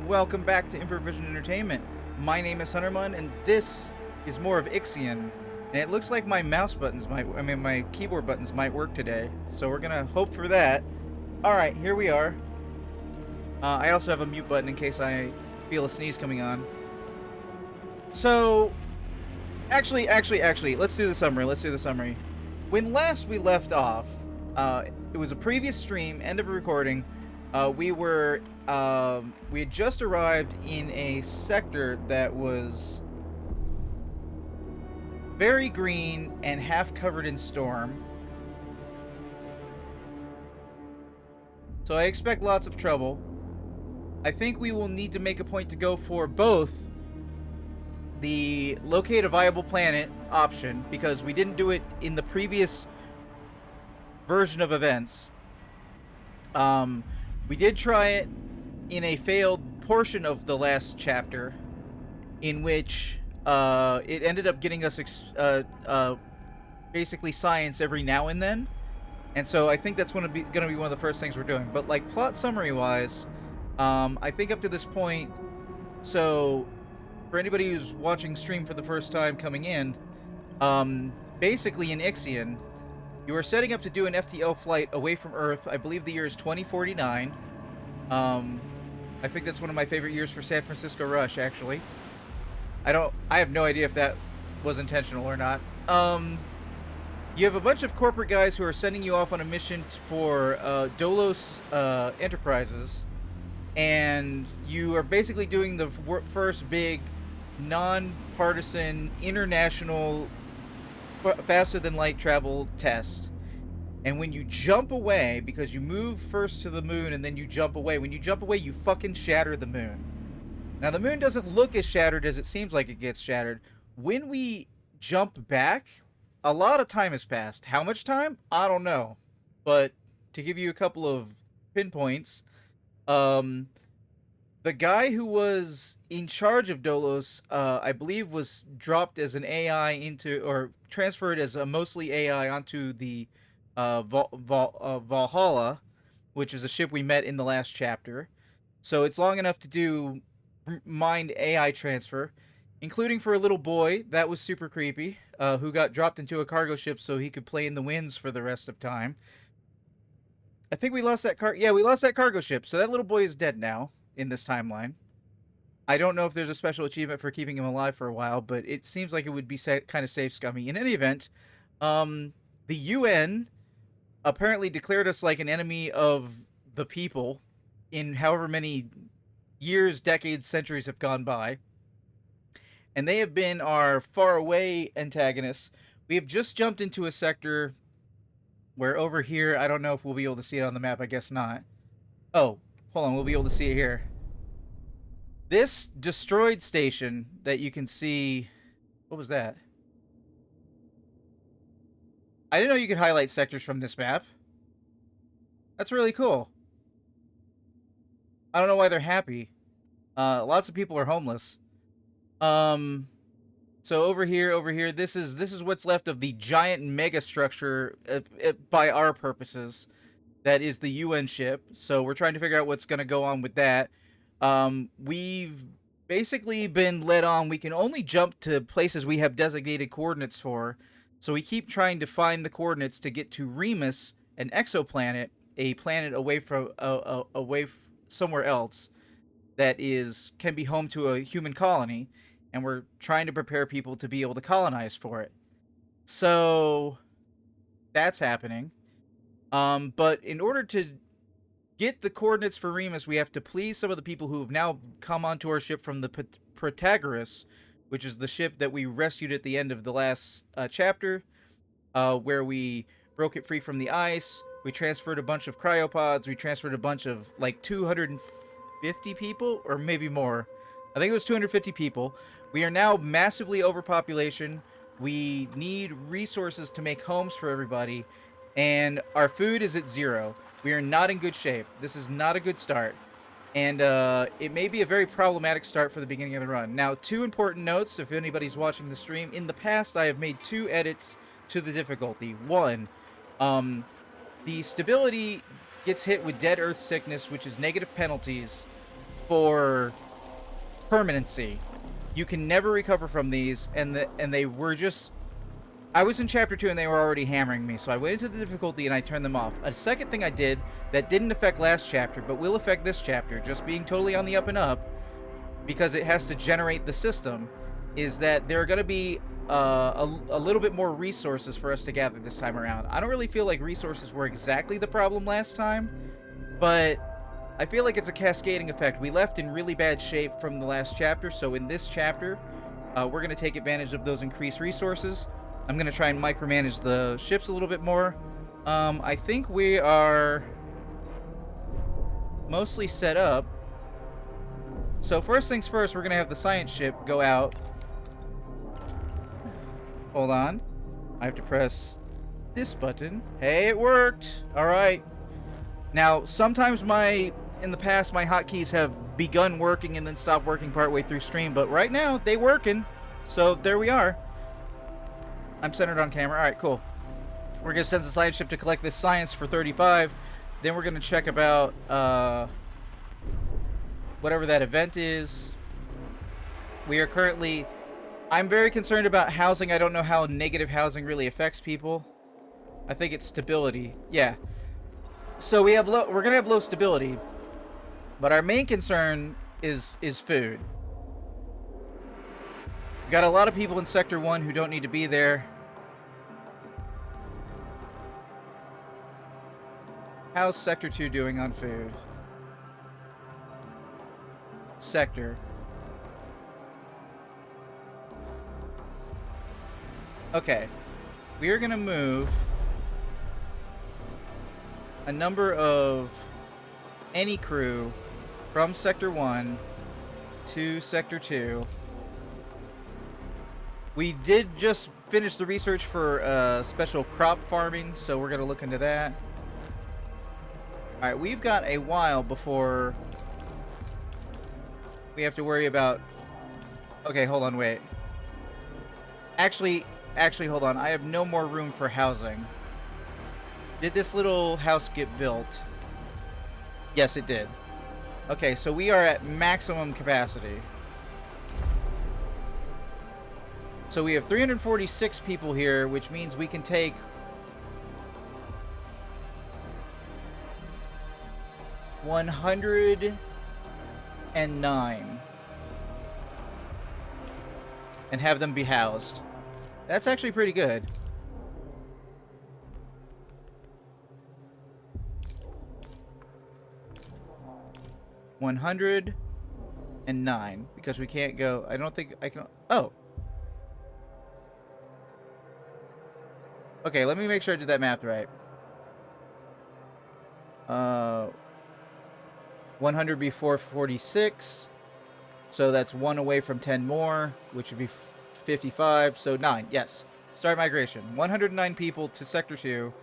Welcome back to Improvision Entertainment. My name is Hunterman, and this is more of IXION. And it looks like my mouse buttons my keyboard buttons might work today. So we're gonna hope for that. Alright, here we are. I also have a mute button in case I feel a sneeze coming on. So, actually, let's do the summary. When last we left off, it was a previous stream, end of a recording. We had just arrived in a sector that was very green and half covered in storm. So I expect lots of trouble. I think we will need to make a point to go for both the locate a viable planet option, because we didn't do it in the previous version of events. We did try it in a failed portion of the last chapter, in which it ended up getting us basically science every now and then, and so I think that's going to be one of the first things we're doing. But like plot summary wise, I think up to this point, so for anybody who's watching stream for the first time coming in, basically in IXION, you are setting up to do an FTL flight away from Earth. I believe the year is 2049. I think that's one of my favorite years for San Francisco Rush, actually. I have no idea if that was intentional or not. You have a bunch of corporate guys who are sending you off on a mission for Dolos Enterprises, and you are basically doing the first big non-partisan international faster than light travel test. And when you jump away, because you move first to the moon and then you jump away, when you jump away, you fucking shatter the moon. Now, the moon doesn't look as shattered as it seems like it gets shattered. When we jump back, a lot of time has passed. How much time? I don't know. But to give you a couple of pinpoints, the guy who was in charge of Dolos, I believe, was dropped as an AI into, or transferred as a mostly AI onto the Valhalla, which is a ship we met in the last chapter. So it's long enough to do mind AI transfer, including for a little boy. That was super creepy, who got dropped into a cargo ship so he could play in the winds for the rest of time. I think we lost that we lost that cargo ship, so that little boy is dead now in this timeline. I don't know if there's a special achievement for keeping him alive for a while, but it seems like it would be kind of safe scummy. In any event, the UN apparently declared us like an enemy of the people in however many years, decades, centuries have gone by. And they have been our far away antagonists. We have just jumped into a sector where over here, I don't know if we'll be able to see it on the map. I guess not. Oh, hold on. We'll be able to see it here. This destroyed station that you can see... What was that? I didn't know you could highlight sectors from this map. That's really cool. I don't know why they're happy. Lots of people are homeless. So over here, this is what's left of the giant mega structure, by our purposes, that is the UN ship. So we're trying to figure out what's going to go on with that. We've basically been led on. We can only jump to places we have designated coordinates for. So we keep trying to find the coordinates to get to Remus, an exoplanet, a planet away from somewhere else that can be home to a human colony, and we're trying to prepare people to be able to colonize for it. So that's happening. But in order to get the coordinates for Remus, we have to please some of the people who have now come onto our ship from the Protagoras, which is the ship that we rescued at the end of the last chapter, where we broke it free from the ice. We transferred a bunch of cryopods. We transferred a bunch of, like, 250 people, or maybe more. I think it was 250 people. We are now massively overpopulation. We need resources to make homes for everybody, and our food is at 0. We are not in good shape. This is not a good start. And it may be a very problematic start for the beginning of the run. Now, 2 important notes, if anybody's watching the stream. In the past, I have made 2 edits to the difficulty. 1, the stability gets hit with dead earth sickness, which is negative penalties. for permanency. You can never recover from these, and they were just... I was in chapter 2 and they were already hammering me, so I went into the difficulty and I turned them off. A second thing I did that didn't affect last chapter, but will affect this chapter, just being totally on the up and up, because it has to generate the system, is that there are going to be a little bit more resources for us to gather this time around. I don't really feel like resources were exactly the problem last time, but I feel like it's a cascading effect. We left in really bad shape from the last chapter, so in this chapter, we're going to take advantage of those increased resources. I'm going to try and micromanage the ships a little bit more. I think we are mostly set up. So first things first, we're going to have the science ship go out. Hold on. I have to press this button. Hey, it worked. All right. Now, sometimes in the past, my hotkeys have begun working and then stopped working partway through stream, but right now, they working. So there we are. I'm centered on camera. All right, cool. We're going to send the science ship to collect this science for 35. Then we're going to check about whatever that event is. We are currently... I'm very concerned about housing. I don't know how negative housing really affects people. I think it's stability. Yeah. So we're going to have low stability. But our main concern is food. We got a lot of people in Sector 1 who don't need to be there. How's Sector 2 doing on food? Sector. Okay. We are going to move a number of any crew from Sector 1 to Sector 2. We did just finish the research for special crop farming, so we're going to look into that. Alright, we've got a while before we have to worry about... Okay, hold on, wait. Actually, hold on. I have no more room for housing. Did this little house get built? Yes, it did. Okay, so we are at maximum capacity. So we have 346 people here, which means we can take 109 and have them be housed. That's actually pretty good. $109 because we can't go. I don't think I can. Oh. Okay, let me make sure I did that math right. 100 be 446. So that's 1 away from 10 more, which would be 55. So 9. Yes. Start migration. 109 people to Sector 2.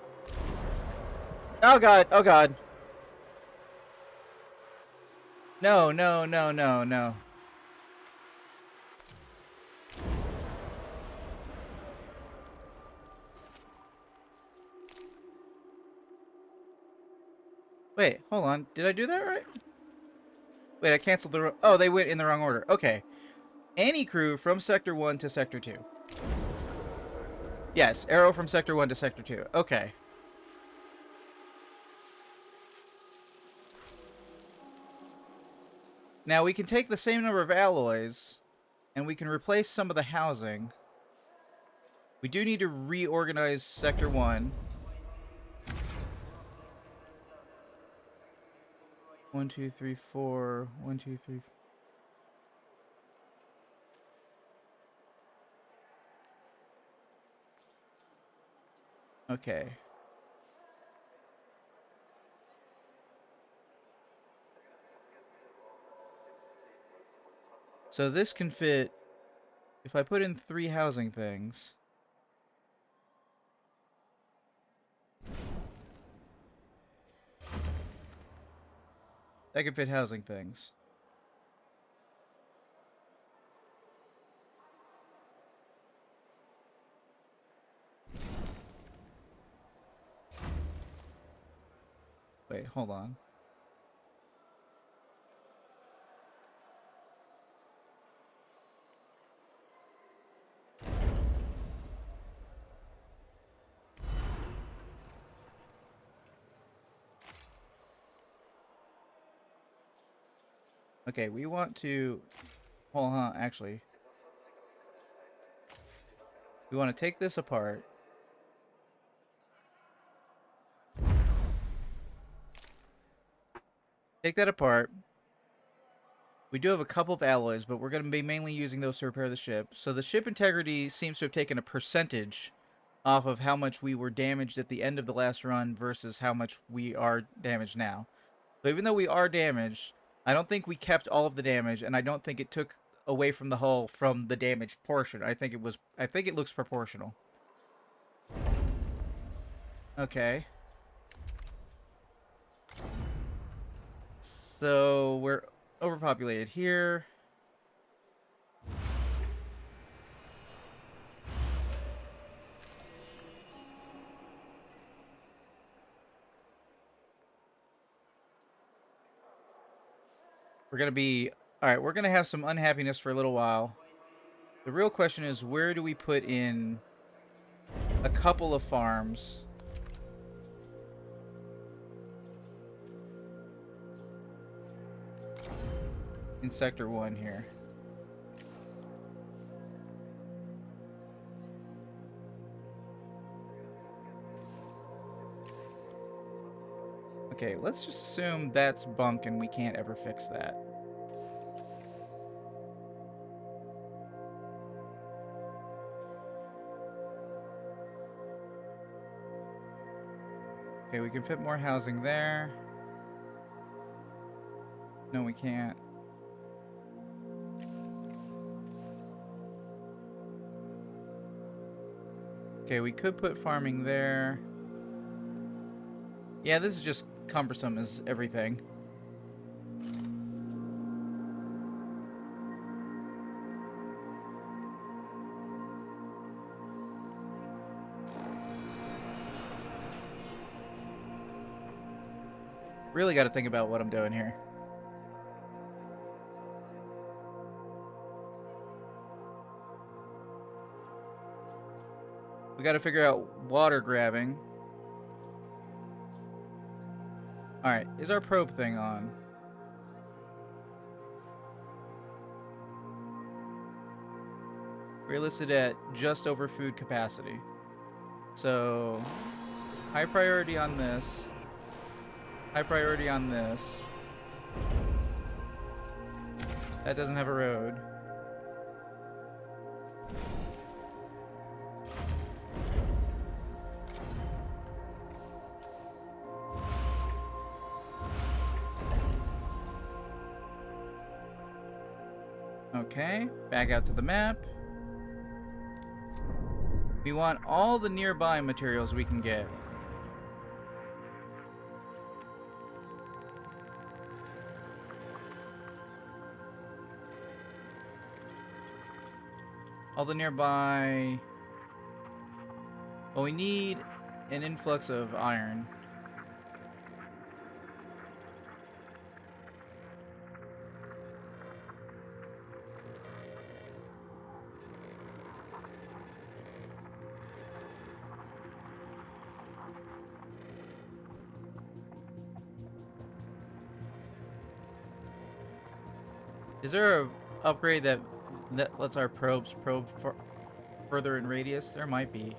Oh, God. Oh, God. No, no, no, no, no. Wait, hold on. Did I do that right? Wait, I canceled the... Oh, they went in the wrong order. Okay. Any crew from Sector 1 to Sector 2. Yes, arrow from Sector 1 to Sector 2. Okay. Now, we can take the same number of alloys, and we can replace some of the housing. We do need to reorganize Sector 1. 1, 2, 3, 4. 1, 2, 3. Okay. So this can fit if I put in 3 housing things. That can fit housing things. Wait, hold on. Okay, we want to... Hold on, actually. We want to take this apart. Take that apart. We do have a couple of alloys, but we're going to be mainly using those to repair the ship. So the ship integrity seems to have taken a percentage off of how much we were damaged at the end of the last run versus how much we are damaged now. So even though we are damaged, I don't think we kept all of the damage, and I don't think it took away from the hull from the damaged portion. I think it looks proportional. Okay. So we're overpopulated here. We're going to be... Alright, we're going to have some unhappiness for a little while. The real question is, where do we put in a couple of farms? In Sector 1 here. Okay, let's just assume that's bunk and we can't ever fix that. Okay, we can fit more housing there. No, we can't. Okay, we could put farming there. Yeah, this is just cumbersome as everything. Really got to think about what I'm doing here. We got to figure out water grabbing. Alright, is our probe thing on? We're listed at just over food capacity. So, high priority on this. High priority on this. That doesn't have a road. Okay, back out to the map. We want all the nearby materials we can get. All the nearby... Well, we need an influx of iron. Is there a upgrade that lets our probes probe further in radius? There might be.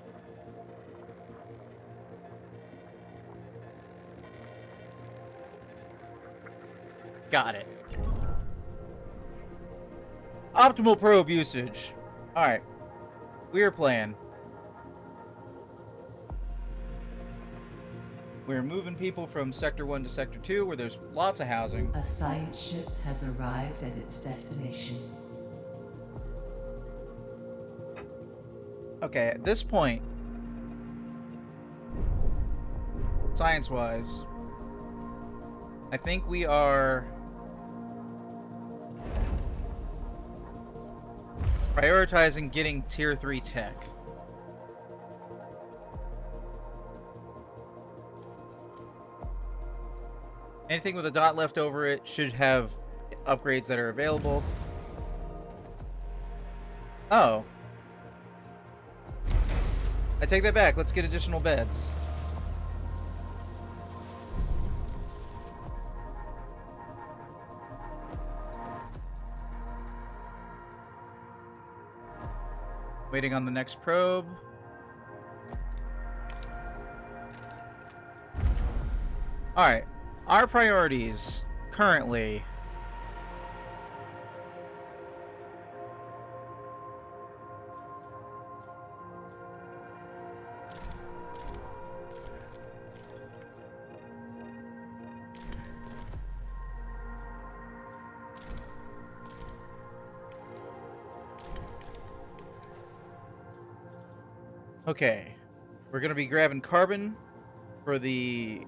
Got it. Optimal probe usage. Alright. We are playing. We're moving people from Sector 1 to Sector 2, where there's lots of housing. A science ship has arrived at its destination. Okay, at this point, science-wise, I think we are prioritizing getting Tier 3 tech. Anything with a dot left over it should have upgrades that are available. Oh. I take that back. Let's get additional beds. Waiting on the next probe. Alright. Our priorities currently. Okay. We're gonna be grabbing carbon for the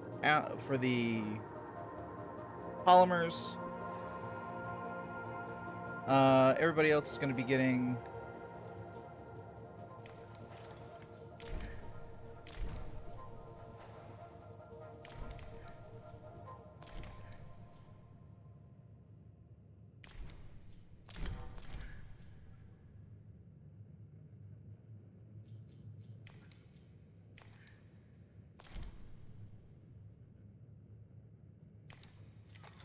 polymers. Everybody else is gonna be getting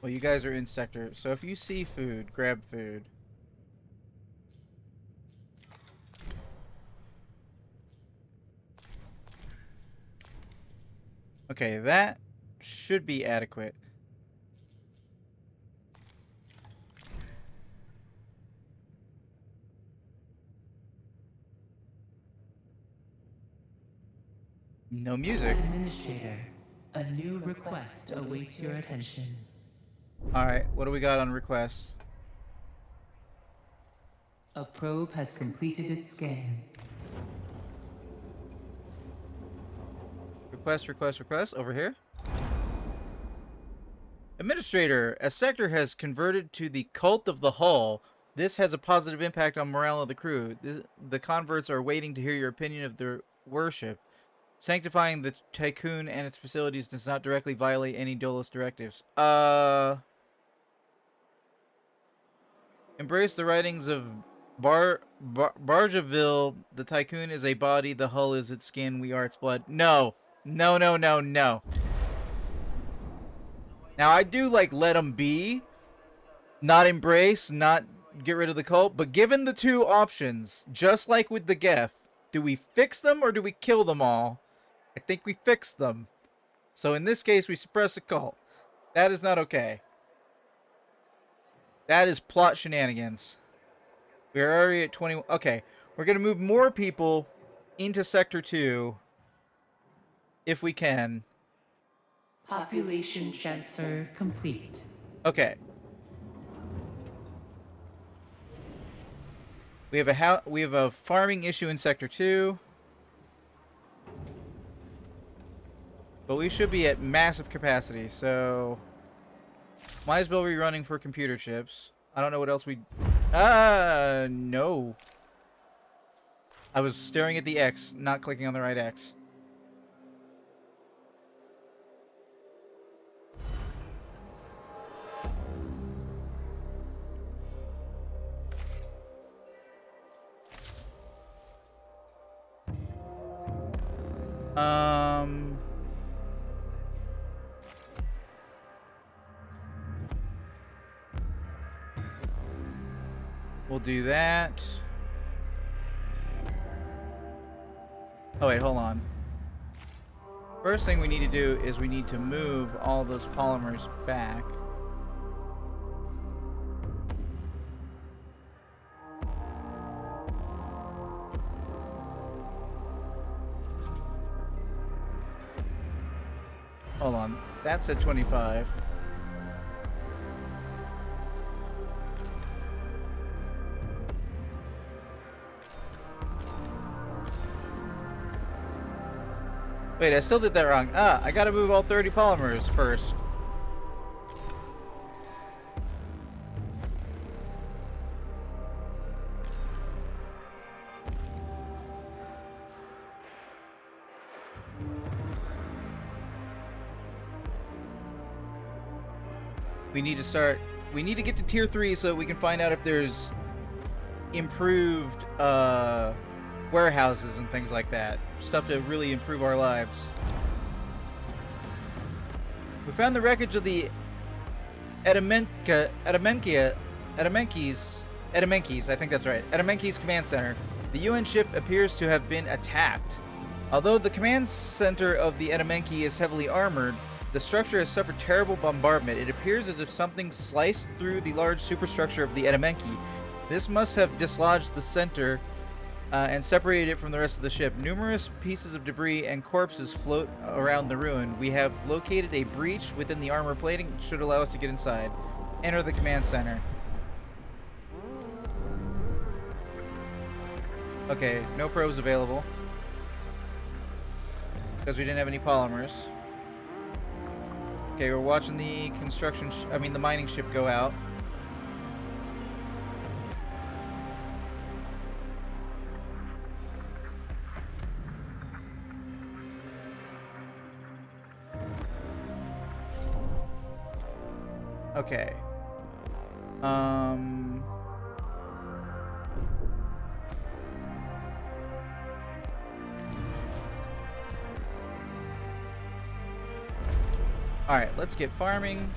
well, you guys are in sector, so if you see food, grab food. Okay, that should be adequate. No music. Administrator, a new request awaits your attention. Alright, what do we got on requests? A probe has completed its scan. Request, over here. Administrator, a sector has converted to the cult of the hull. This has a positive impact on morale of the crew. The converts are waiting to hear your opinion of their worship. Sanctifying the Tycoon and its facilities does not directly violate any Dolos directives. Embrace the writings of Barjaville. The Tycoon is a body, the hull is its skin, we are its blood. No. No. Now, I do, like, let them be. Not embrace, not get rid of the cult. But given the two options, just like with the Geth, do we fix them or do we kill them all? I think we fix them. So in this case, we suppress the cult. That is not okay. That is plot shenanigans. We're already at 21. Okay, we're going to move more people into Sector 2 if we can. Population transfer complete. Okay. We have a farming issue in Sector 2. But we should be at massive capacity, so might as well be running for computer chips. I don't know what else we... no. I was staring at the X, not clicking on the right X. We'll do that. Oh wait, hold on. First thing we need to do is we need to move all those polymers back. Hold on. That's at 25. Wait, I still did that wrong. I gotta move all 30 polymers first. We need to get to tier 3 so we can find out if there's improved warehouses and things like that. Stuff to really improve our lives. We found the wreckage of the Edamenkes, I think that's right. Edamenkes Command Center. The UN ship appears to have been attacked. Although the command center of the Etemenki is heavily armored, the structure has suffered terrible bombardment. It appears as if something sliced through the large superstructure of the Etemenki. This must have dislodged the center and separated it from the rest of the ship. Numerous pieces of debris and corpses float around the ruin. We have located a breach within the armor plating that should allow us to get inside. Enter the command center. Okay, no probes available. Because we didn't have any polymers. Okay, we're watching the the mining ship go out. Okay. Alright, let's get farming.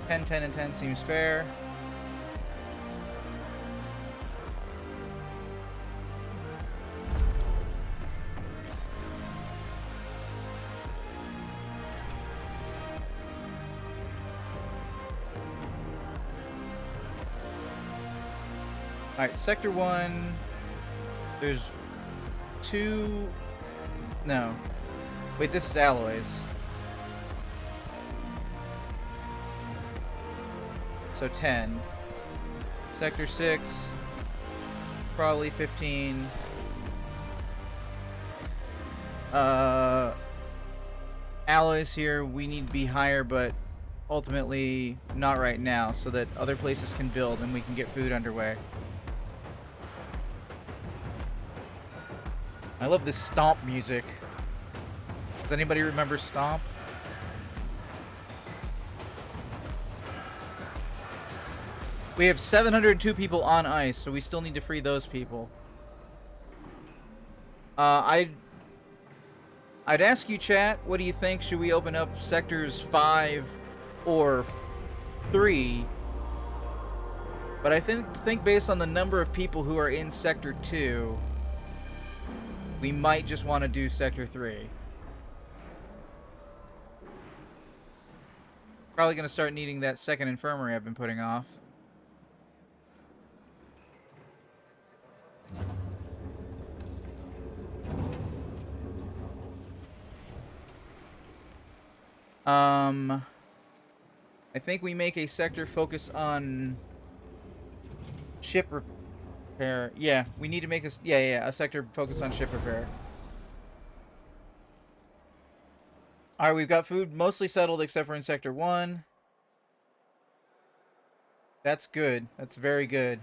$10, $10, and 10 seems fair. Alright, Sector 1. There's 2... No. Wait, this is alloys. So 10. Sector 6. Probably 15. Alloys here, we need to be higher, but ultimately not right now, so that other places can build and we can get food underway. I love this Stomp music. Does anybody remember Stomp? We have 702 people on ice, so we still need to free those people. I'd ask you, chat, what do you think? Should we open up sectors 5 or 3? But I think based on the number of people who are in sector 2, we might just want to do sector 3. Probably going to start needing that second infirmary I've been putting off. I think we make a sector focus on ship repair. Yeah, we need to make a sector focused on ship repair. Alright, we've got food mostly settled except for in sector 1. That's good. That's very good.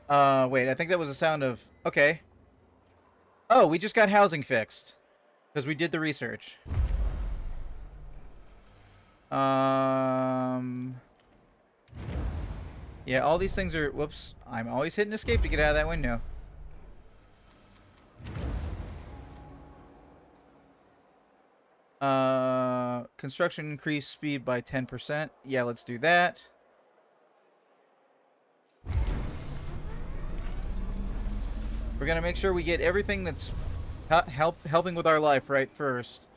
Wait, I think that was a sound of... Okay. Oh, we just got housing fixed. Because we did the research. Yeah, all these things are... Whoops. I'm always hitting escape to get out of that window. Construction increase speed by 10%. Yeah, let's do that. We're gonna make sure we get everything that's helping with our life right first.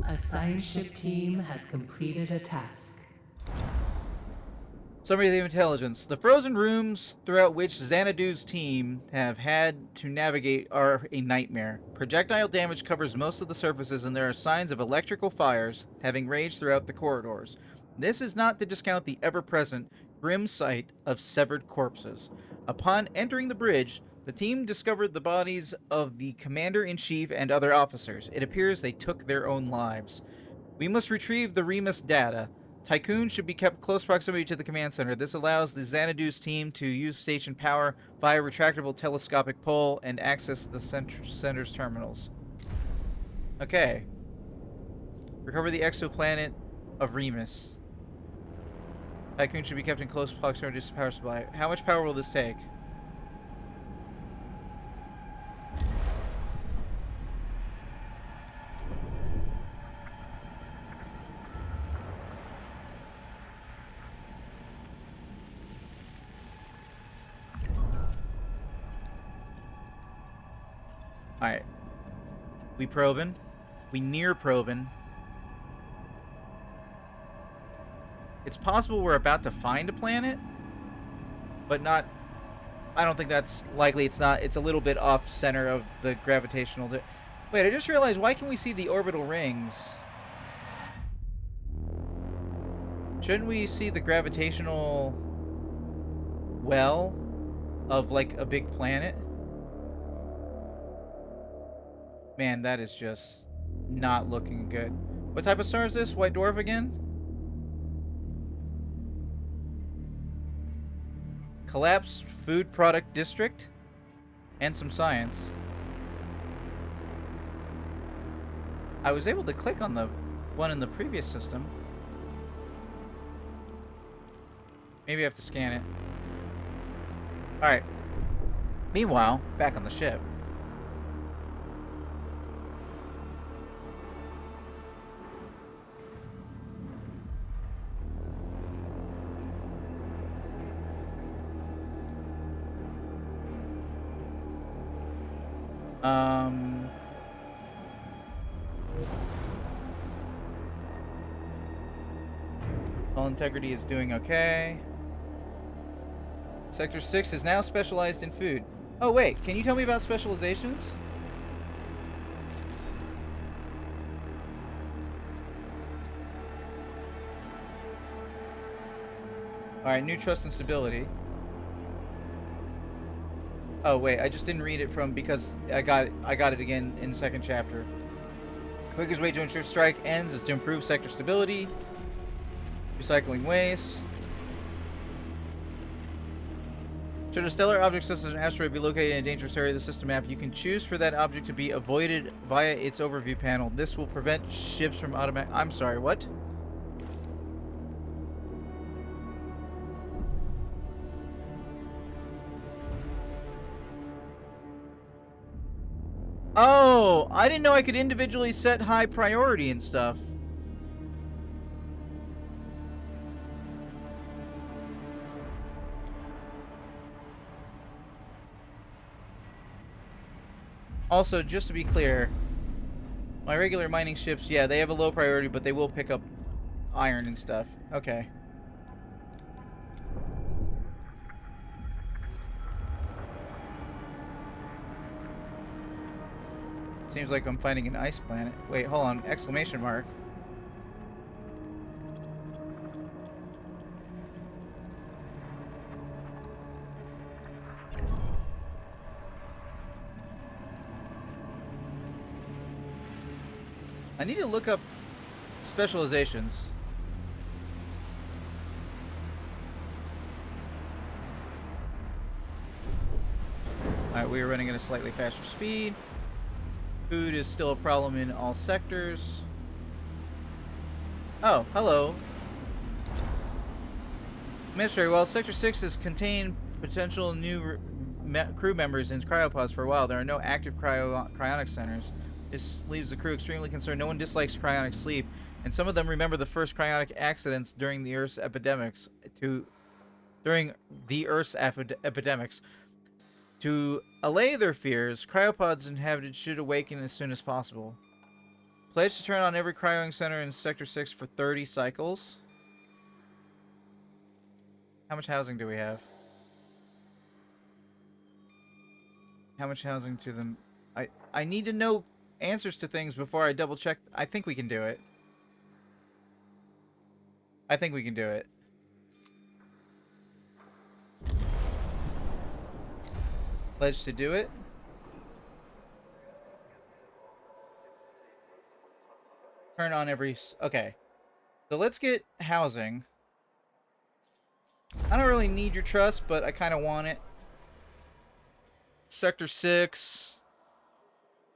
A science ship team has completed a task. Summary of the intelligence. The frozen rooms throughout which Xanadu's team have had to navigate are a nightmare. Projectile damage covers most of the surfaces and there are signs of electrical fires having raged throughout the corridors. This is not to discount the ever-present grim sight of severed corpses. Upon entering the bridge, the team discovered the bodies of the commander-in-chief and other officers. It appears they took their own lives. We must retrieve the Remus data. Tycoon should be kept close proximity to the command center. This allows the Xanadu's team to use station power via retractable telescopic pole and access the center's terminals. Okay. Recover the exoplanet of Remus. Tycoon should be kept in close proximity to power supply. How much power will this take? Alright. We probing. We near probing. It's possible we're about to find a planet, but not... I don't think that's likely. It's not. It's a little bit off center of the gravitational... Wait, I just realized, why can we see the orbital rings? Shouldn't we see the gravitational well of, like, a big planet? Man, that is just not looking good. What type of star is this? White dwarf again? Collapsed food product district? And some science. I was able to click on the one in the previous system. Maybe I have to scan it. Alright. Meanwhile, back on the ship. Hull integrity is doing okay. Sector 6 is now specialized in food. Oh wait, can you tell me about specializations? Alright, new trust and stability. Oh wait, I just didn't read it from because I got it again in the second chapter. Quickest way to ensure strike ends is to improve sector stability. Recycling waste. Should a stellar object such as an asteroid be located in a dangerous area of the system map, you can choose for that object to be avoided via its overview panel. This will prevent ships from automatic... I'm sorry, what? Oh, I didn't know I could individually set high priority and stuff. Also, just to be clear, my regular mining ships, yeah, they have a low priority, but they will pick up iron and stuff. Okay. Seems like I'm finding an ice planet. Wait, hold on. Exclamation mark. I need to look up specializations. Alright, we are running at a slightly faster speed. Food is still a problem in all sectors. Oh, hello. Administrator, while Sector 6 has contained potential new crew members in cryopods for a while, there are no active cryonic centers. This leaves the crew extremely concerned. No one dislikes cryonic sleep, and some of them remember the first cryonic accidents during the Earth's epidemics. To allay their fears, cryopods inhabited should awaken as soon as possible. Pledge to turn on every cryoning center in Sector 6 for 30 cycles. How much housing do we have? How much housing to them? I need to know answers to things before I double check. I think we can do it. I think we can do it. Pledge to do it. Turn on every... Okay. So let's get housing. I don't really need your trust, but I kind of want it. Sector 6.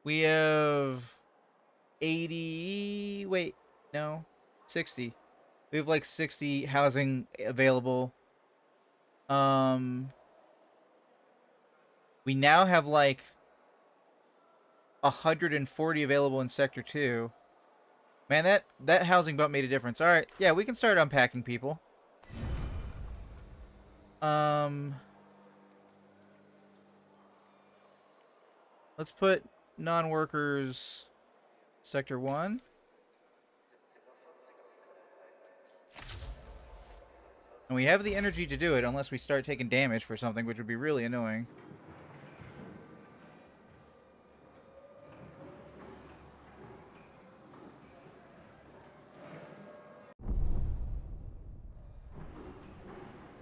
We have 80... Wait, no. 60. We have like 60 housing available. We now have like 140 available in Sector 2. Man, that housing bump made a difference. All right, yeah, we can start unpacking people. Let's put non-workers Sector 1. And we have the energy to do it unless we start taking damage for something, which would be really annoying.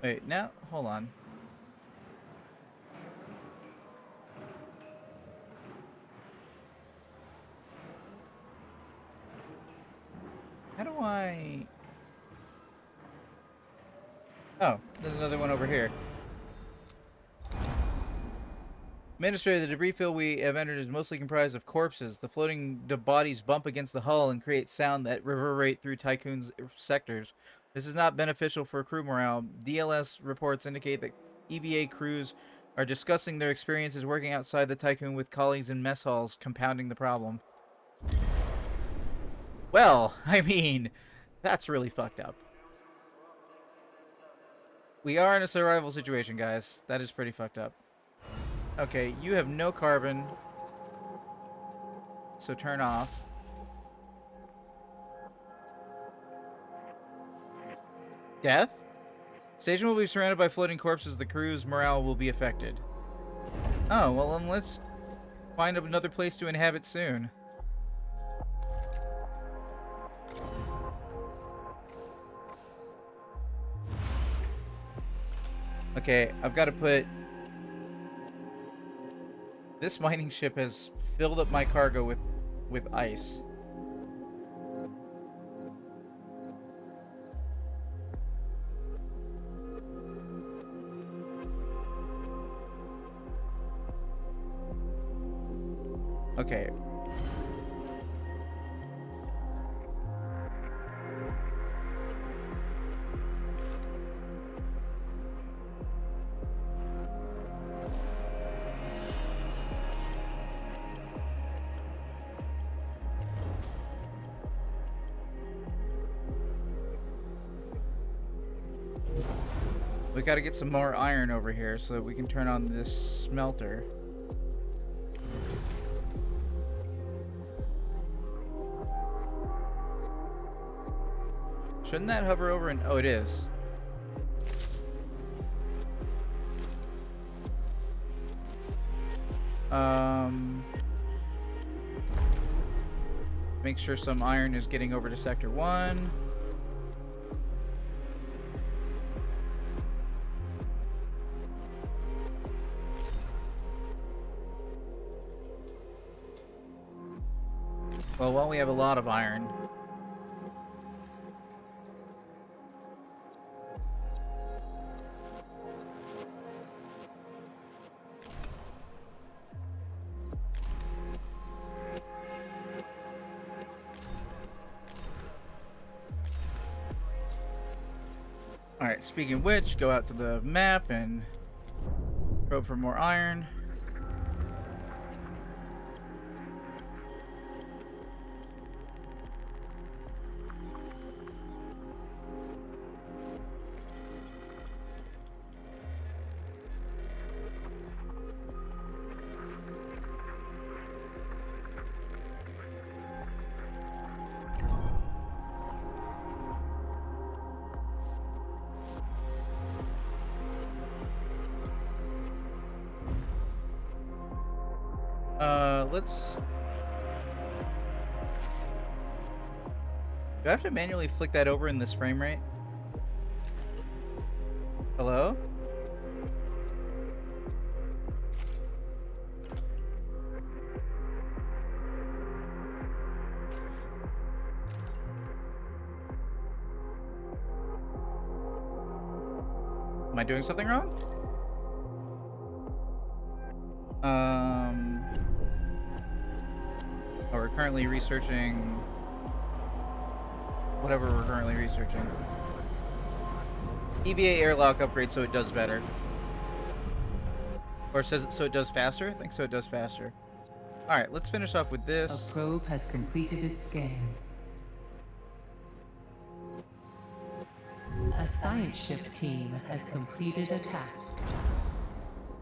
Wait, now, hold on. How do I... Oh, there's another one over here. Administrator, the debris field we have entered is mostly comprised of corpses. The floating bodies bump against the hull and create sound that reverberate through Tycoon's sectors. This is not beneficial for crew morale. DLS reports indicate that EVA crews are discussing their experiences working outside the Tycoon with colleagues in mess halls, compounding the problem. Well, I mean, that's really fucked up. We are in a survival situation, guys. That is pretty fucked up. Okay, you have no carbon, so turn off. Death? Station will be surrounded by floating corpses. The crew's morale will be affected. Oh, well then let's find another place to inhabit soon. Okay, I've got to put... This mining ship has filled up my cargo with ice. Okay. We gotta get some more iron over here so that we can turn on this smelter. Shouldn't that hover over and... Oh, it is. Make sure some iron is getting over to Sector 1. Well, we have a lot of iron. Alright, speaking of which, go out to the map and probe for more iron. Let's... Do I have to manually flick that over in this frame rate? Hello? Am I doing something wrong? Oh, we're currently researching whatever we're currently researching. EVA airlock upgrade so it does better. Or says it so it does faster? I think so it does faster. Alright, let's finish off with A this. probe has completed its scan. A science ship team has completed a task.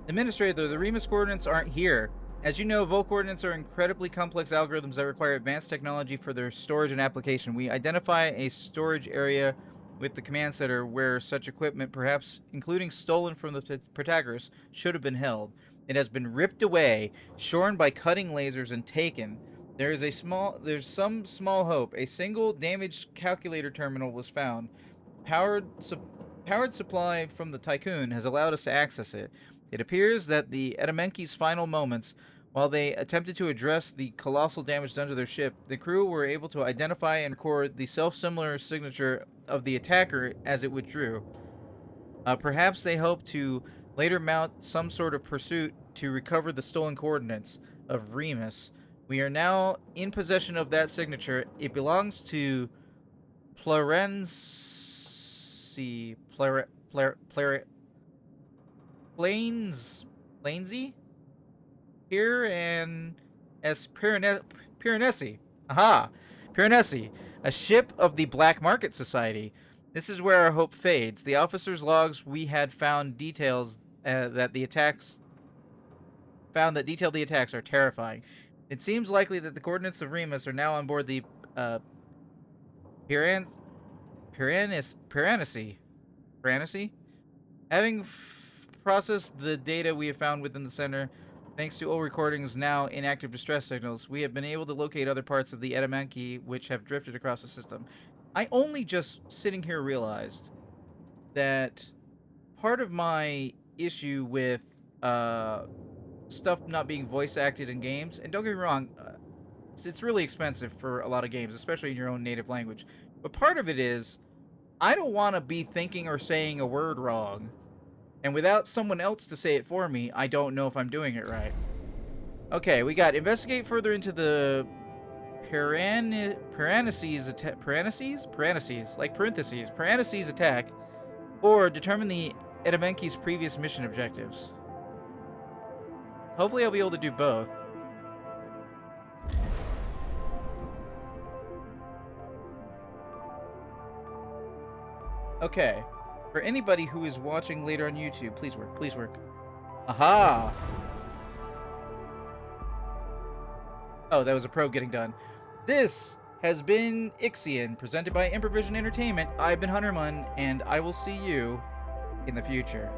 Administrator, the Remus coordinates aren't here. As you know, Vol coordinates are incredibly complex algorithms that require advanced technology for their storage and application. We identify a storage area with the command center where such equipment, perhaps including stolen from the Protagoras, should have been held. It has been ripped away, shorn by cutting lasers, and taken. There's some small hope. A single damaged calculator terminal was found. Powered supply from the Tycoon has allowed us to access it. It appears that the Edamenki's final moments, while they attempted to address the colossal damage done to their ship, the crew were able to identify and record the self-similar signature of the attacker as it withdrew. Perhaps they hope to later mount some sort of pursuit to recover the stolen coordinates of Remus. We are now in possession of that signature. It belongs to Plarensi. Plainsy? Piranesi. Aha! Piranesi, a ship of the Black Market Society. This is where our hope fades. The officers' logs we had found details that detailed the attacks are terrifying. It seems likely that the coordinates of Remus are now on board the Piranesi. Having processed the data we have found within the center, thanks to old recordings now inactive distress signals, we have been able to locate other parts of the Edamanki which have drifted across the system. I only just sitting here realized that part of my issue with stuff not being voice acted in games, and don't get me wrong, it's really expensive for a lot of games, especially in your own native language, but part of it is I don't want to be thinking or saying a word wrong. And without someone else to say it for me, I don't know if I'm doing it right. Okay, we got investigate further into the Piranesi's attack, or determine the Edamenki's previous mission objectives. Hopefully I'll be able to do both. Okay. For anybody who is watching later on YouTube, please work, please work. Aha! Oh, that was a probe getting done. This has been IXION, presented by Improvision Entertainment. I've been Hunterman, and I will see you in the future.